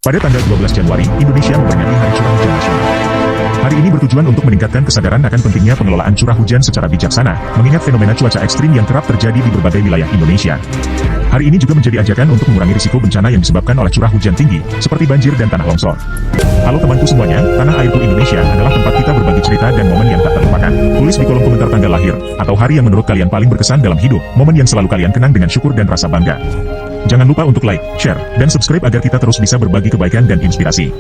Pada tanggal 12 Januari, Indonesia memperingati Hari Curah Hujan Nasional. Hari ini bertujuan untuk meningkatkan kesadaran akan pentingnya pengelolaan curah hujan secara bijaksana, mengingat fenomena cuaca ekstrim yang kerap terjadi di berbagai wilayah Indonesia. Hari ini juga menjadi ajakan untuk mengurangi risiko bencana yang disebabkan oleh curah hujan tinggi, seperti banjir dan tanah longsor. Halo temanku semuanya, Tanah Airku Indonesia adalah tempat kita berbagi cerita dan momen yang tak terlupakan. Tulis di kolom komentar tanggal lahir, atau hari yang menurut kalian paling berkesan dalam hidup, momen yang selalu kalian kenang dengan syukur dan rasa bangga. Jangan lupa untuk like, share, dan subscribe agar kita terus bisa berbagi kebaikan dan inspirasi.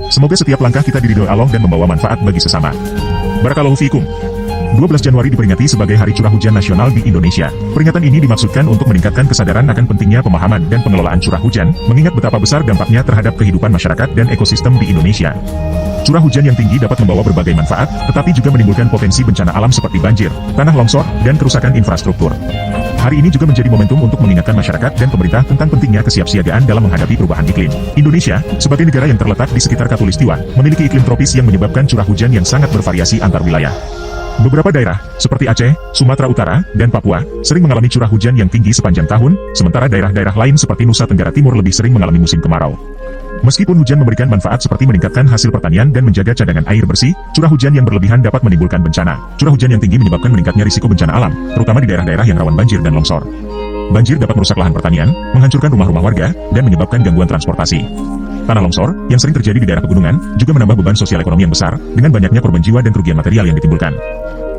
Semoga setiap langkah kita diridhoi Allah dan membawa manfaat bagi sesama. Barakallahu fiikum. 12 Januari diperingati sebagai Hari Curah Hujan Nasional di Indonesia. Peringatan ini dimaksudkan untuk meningkatkan kesadaran akan pentingnya pemahaman dan pengelolaan curah hujan, mengingat betapa besar dampaknya terhadap kehidupan masyarakat dan ekosistem di Indonesia. Curah hujan yang tinggi dapat membawa berbagai manfaat, tetapi juga menimbulkan potensi bencana alam seperti banjir, tanah longsor, dan kerusakan infrastruktur. Hari ini juga menjadi momentum untuk mengingatkan masyarakat dan pemerintah tentang pentingnya kesiapsiagaan dalam menghadapi perubahan iklim. Indonesia, sebagai negara yang terletak di sekitar Khatulistiwa, memiliki iklim tropis yang menyebabkan curah hujan yang sangat bervariasi antar wilayah. Beberapa daerah, seperti Aceh, Sumatera Utara, dan Papua, sering mengalami curah hujan yang tinggi sepanjang tahun, sementara daerah-daerah lain seperti Nusa Tenggara Timur lebih sering mengalami musim kemarau. Meskipun hujan memberikan manfaat seperti meningkatkan hasil pertanian dan menjaga cadangan air bersih, curah hujan yang berlebihan dapat menimbulkan bencana. Curah hujan yang tinggi menyebabkan meningkatnya risiko bencana alam, terutama di daerah-daerah yang rawan banjir dan longsor. Banjir dapat merusak lahan pertanian, menghancurkan rumah-rumah warga, dan menyebabkan gangguan transportasi. Tanah longsor, yang sering terjadi di daerah pegunungan, juga menambah beban sosial ekonomi yang besar, dengan banyaknya korban jiwa dan kerugian material yang ditimbulkan.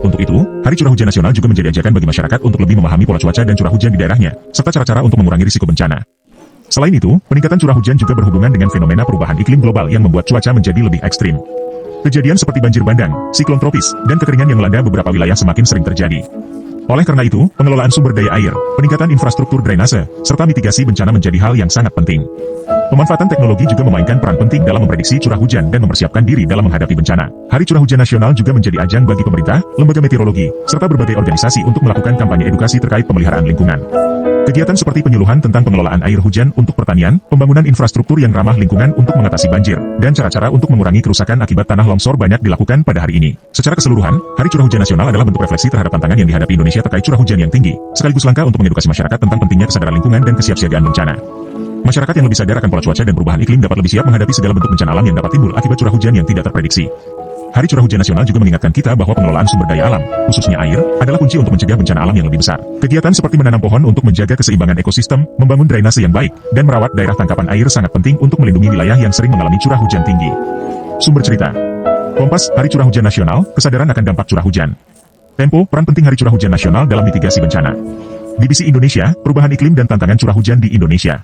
Untuk itu, Hari Curah Hujan Nasional juga menjadi ajakan bagi masyarakat untuk lebih memahami pola cuaca dan curah hujan di daerahnya, serta cara-cara untuk mengurangi risiko bencana. Selain itu, peningkatan curah hujan juga berhubungan dengan fenomena perubahan iklim global yang membuat cuaca menjadi lebih ekstrim. Kejadian seperti banjir bandang, siklon tropis, dan kekeringan yang melanda beberapa wilayah semakin sering terjadi. Oleh karena itu, pengelolaan sumber daya air, peningkatan infrastruktur drainase, serta mitigasi bencana menjadi hal yang sangat penting. Pemanfaatan teknologi juga memainkan peran penting dalam memprediksi curah hujan dan mempersiapkan diri dalam menghadapi bencana. Hari Curah Hujan Nasional juga menjadi ajang bagi pemerintah, lembaga meteorologi, serta berbagai organisasi untuk melakukan kampanye edukasi terkait pemeliharaan lingkungan. Kegiatan seperti penyuluhan tentang pengelolaan air hujan untuk pertanian, pembangunan infrastruktur yang ramah lingkungan untuk mengatasi banjir, dan cara-cara untuk mengurangi kerusakan akibat tanah longsor banyak dilakukan pada hari ini. Secara keseluruhan, Hari Curah Hujan Nasional adalah bentuk refleksi terhadap tantangan yang dihadapi Indonesia terkait curah hujan yang tinggi, sekaligus langkah untuk mengedukasi masyarakat tentang pentingnya kesadaran lingkungan dan kesiapsiagaan bencana. Masyarakat yang lebih sadar akan pola cuaca dan perubahan iklim dapat lebih siap menghadapi segala bentuk bencana alam yang dapat timbul akibat curah hujan yang tidak terprediksi. Hari Curah Hujan Nasional juga mengingatkan kita bahwa pengelolaan sumber daya alam, khususnya air, adalah kunci untuk mencegah bencana alam yang lebih besar. Kegiatan seperti menanam pohon untuk menjaga keseimbangan ekosistem, membangun drainase yang baik, dan merawat daerah tangkapan air sangat penting untuk melindungi wilayah yang sering mengalami curah hujan tinggi. Sumber cerita: Kompas, Hari Curah Hujan Nasional, kesadaran akan dampak curah hujan. Tempo, peran penting Hari Curah Hujan Nasional dalam mitigasi bencana. BBC Indonesia, perubahan iklim dan tantangan curah hujan di Indonesia.